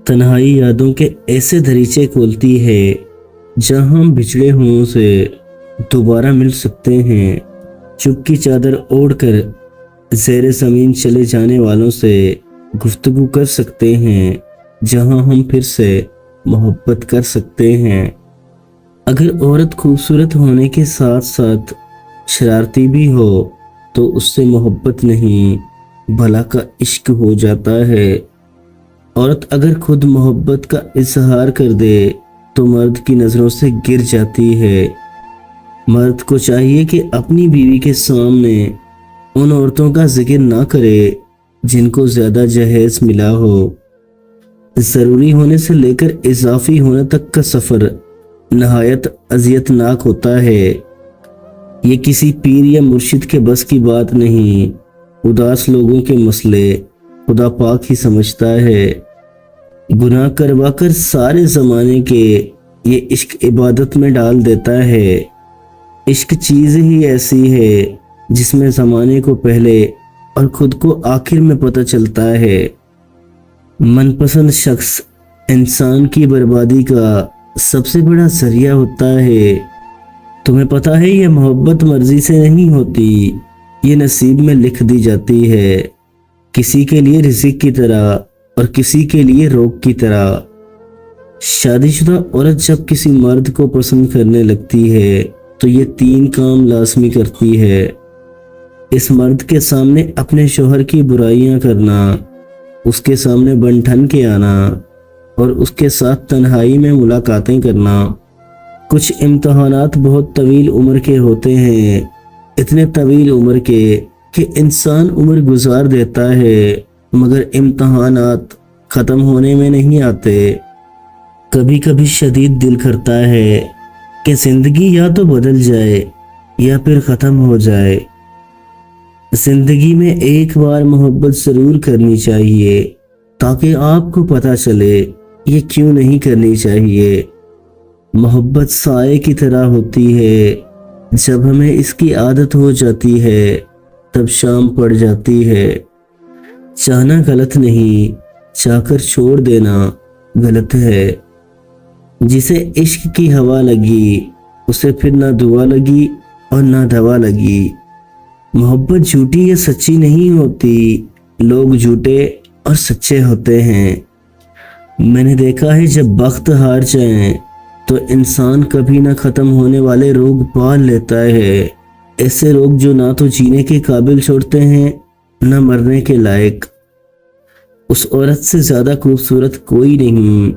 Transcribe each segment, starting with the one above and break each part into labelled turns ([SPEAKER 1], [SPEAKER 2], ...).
[SPEAKER 1] تنہائی یادوں کے ایسے دریچے کھولتی ہے جہاں ہم بچھڑے ہوں سے دوبارہ مل سکتے ہیں، چپ کی چادر اوڑھ کر زیر زمین چلے جانے والوں سے گفتگو کر سکتے ہیں، جہاں ہم پھر سے محبت کر سکتے ہیں۔ اگر عورت خوبصورت ہونے کے ساتھ ساتھ شرارتی بھی ہو تو اس سے محبت نہیں، بھلا کا عشق ہو جاتا ہے۔ عورت اگر خود محبت کا اظہار کر دے تو مرد کی نظروں سے گر جاتی ہے۔ مرد کو چاہیے کہ اپنی بیوی کے سامنے ان عورتوں کا ذکر نہ کرے جن کو زیادہ جہیز ملا ہو۔ ضروری ہونے سے لے کر اضافی ہونے تک کا سفر نہایت اذیت ناک ہوتا ہے۔ یہ کسی پیر یا مرشد کے بس کی بات نہیں، اداس لوگوں کے مسئلے خدا پاک ہی سمجھتا ہے۔ گناہ کروا کر سارے زمانے کے یہ عشق عبادت میں ڈال دیتا ہے۔ عشق چیز ہی ایسی ہے جس میں زمانے کو پہلے اور خود کو آخر میں پتہ چلتا ہے۔ من پسند شخص انسان کی بربادی کا سب سے بڑا ذریعہ ہوتا ہے۔ تمہیں پتہ ہے یہ محبت مرضی سے نہیں ہوتی، یہ نصیب میں لکھ دی جاتی ہے، کسی کے لیے رزق کی طرح اور کسی کے لیے روگ کی طرح۔ شادی شدہ عورت جب کسی مرد کو پسند کرنے لگتی ہے تو یہ 3 کام لازمی کرتی ہے۔ اس مرد کے سامنے اپنے شوہر کی برائیاں کرنا، اس کے سامنے بن ٹھن کے آنا اور اس کے ساتھ تنہائی میں ملاقاتیں کرنا۔ کچھ امتحانات بہت طویل عمر کے ہوتے ہیں، اتنے طویل عمر کے کہ انسان عمر گزار دیتا ہے مگر امتحانات ختم ہونے میں نہیں آتے۔ کبھی کبھی شدید دل کرتا ہے کہ زندگی یا تو بدل جائے یا پھر ختم ہو جائے۔ زندگی میں ایک بار محبت ضرور کرنی چاہیے تاکہ آپ کو پتہ چلے یہ کیوں نہیں کرنی چاہیے۔ محبت سائے کی طرح ہوتی ہے، جب ہمیں اس کی عادت ہو جاتی ہے تب شام پڑ جاتی ہے۔ چاہنا غلط نہیں، چاہ کر چھوڑ دینا غلط ہے۔ جسے عشق کی ہوا لگی اسے پھر نہ دعا لگی اور نہ دوا لگی۔ محبت جھوٹی یا سچی نہیں ہوتی، لوگ جھوٹے اور سچے ہوتے ہیں۔ میں نے دیکھا ہے جب بخت ہار جائیں تو انسان کبھی نہ ختم ہونے والے روگ پال لیتا ہے، ایسے روگ جو نہ تو جینے کے قابل چھوڑتے ہیں نہ مرنے کے لائق۔ اس عورت سے زیادہ خوبصورت کوئی نہیں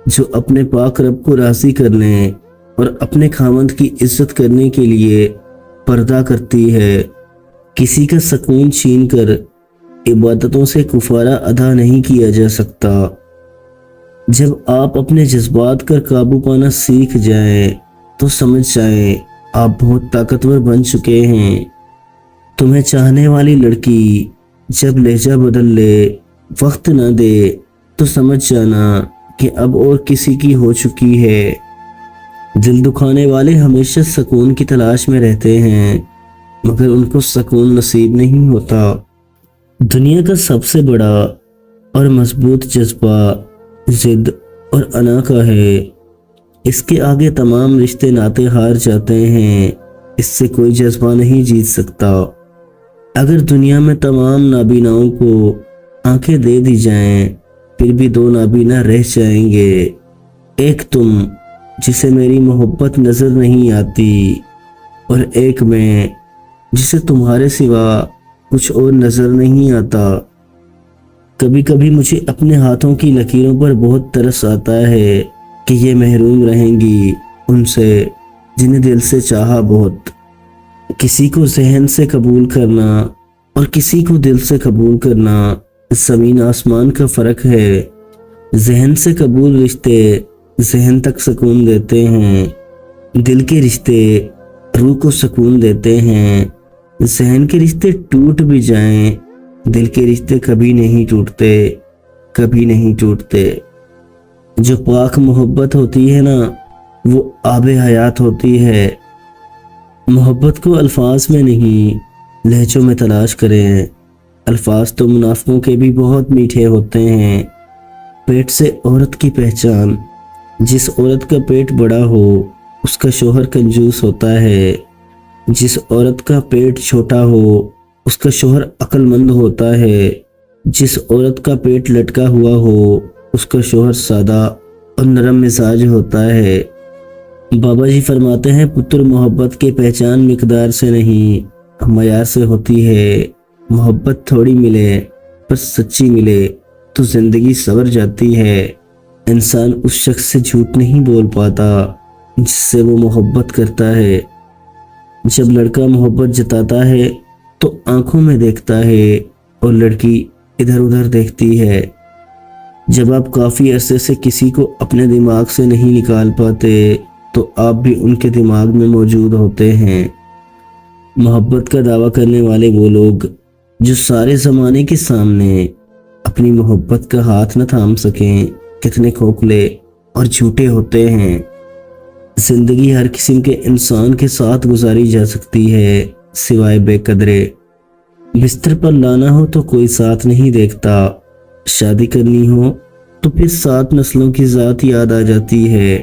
[SPEAKER 1] جو اپنے پاک رب کو راضی کرنے اور اپنے خاوند کی عزت کرنے کے لیے پردہ کرتی ہے۔ کسی کا سکون چھین کر عبادتوں سے کفارہ ادا نہیں کیا جا سکتا۔ جب آپ اپنے جذبات کا قابو پانا سیکھ جائیں تو سمجھ جائیں آپ بہت طاقتور بن چکے ہیں۔ تمہیں چاہنے والی لڑکی جب لہجہ بدل لے، وقت نہ دے تو سمجھ جانا کہ اب اور کسی کی ہو چکی ہے۔ دل دکھانے والے ہمیشہ سکون کی تلاش میں رہتے ہیں مگر ان کو سکون نصیب نہیں ہوتا۔ دنیا کا سب سے بڑا اور مضبوط جذبہ ضد اور انا کا ہے۔ اس کے آگے تمام رشتے ناطے ہار جاتے ہیں، اس سے کوئی جذبہ نہیں جیت سکتا۔ اگر دنیا میں تمام نابیناؤں کو آنکھیں دے دی جائیں پھر بھی 2 نابینا رہ جائیں گے، ایک تم جسے میری محبت نظر نہیں آتی اور ایک میں جسے تمہارے سوا کچھ اور نظر نہیں آتا۔ کبھی کبھی مجھے اپنے ہاتھوں کی لکیروں پر بہت ترس آتا ہے کہ یہ محروم رہیں گی ان سے جنہیں دل سے چاہا بہت۔ کسی کو ذہن سے قبول کرنا اور کسی کو دل سے قبول کرنا زمین آسمان کا فرق ہے۔ ذہن سے قبول رشتے ذہن تک سکون دیتے ہیں، دل کے رشتے روح کو سکون دیتے ہیں۔ ذہن کے رشتے ٹوٹ بھی جائیں، دل کے رشتے کبھی نہیں ٹوٹتے، کبھی نہیں ٹوٹتے۔ جو پاک محبت ہوتی ہے نا وہ آب حیات ہوتی ہے۔ محبت کو الفاظ میں نہیں لہجوں میں تلاش کریں۔ الفاظ تو منافقوں کے بھی بہت میٹھے ہوتے ہیں پیٹ سے عورت کی پہچان۔ جس عورت کا پیٹ بڑا ہو اس کا شوہر کنجوس ہوتا ہے، جس عورت کا پیٹ چھوٹا ہو اس کا شوہر عقل مند ہوتا ہے، جس عورت کا پیٹ لٹکا ہوا ہو اس کا شوہر سادہ اور نرم مزاج ہوتا ہے۔ بابا جی فرماتے ہیں پتر محبت کی پہچان مقدار سے نہیں معیار سے ہوتی ہے۔ محبت تھوڑی ملے پر سچی ملے تو زندگی سنور جاتی ہے۔ انسان اس شخص سے جھوٹ نہیں بول پاتا جس سے وہ محبت کرتا ہے۔ جب لڑکا محبت جتاتا ہے تو آنکھوں میں دیکھتا ہے اور لڑکی ادھر ادھر دیکھتی ہے۔ جب آپ کافی عرصے سے کسی کو اپنے دماغ سے نہیں نکال پاتے تو آپ بھی ان کے دماغ میں موجود ہوتے ہیں۔ محبت کا دعویٰ کرنے والے وہ لوگ جو سارے زمانے کے سامنے اپنی محبت کا ہاتھ نہ تھام سکیں کتنے کھوکھلے اور جھوٹے ہوتے ہیں۔ زندگی ہر قسم کے انسان کے ساتھ گزاری جا سکتی ہے سوائے بے قدرے۔ بستر پر لانا ہو تو کوئی ساتھ نہیں دیکھتا، شادی کرنی ہو تو پھر 7 نسلوں کی ذات یاد آ جاتی ہے۔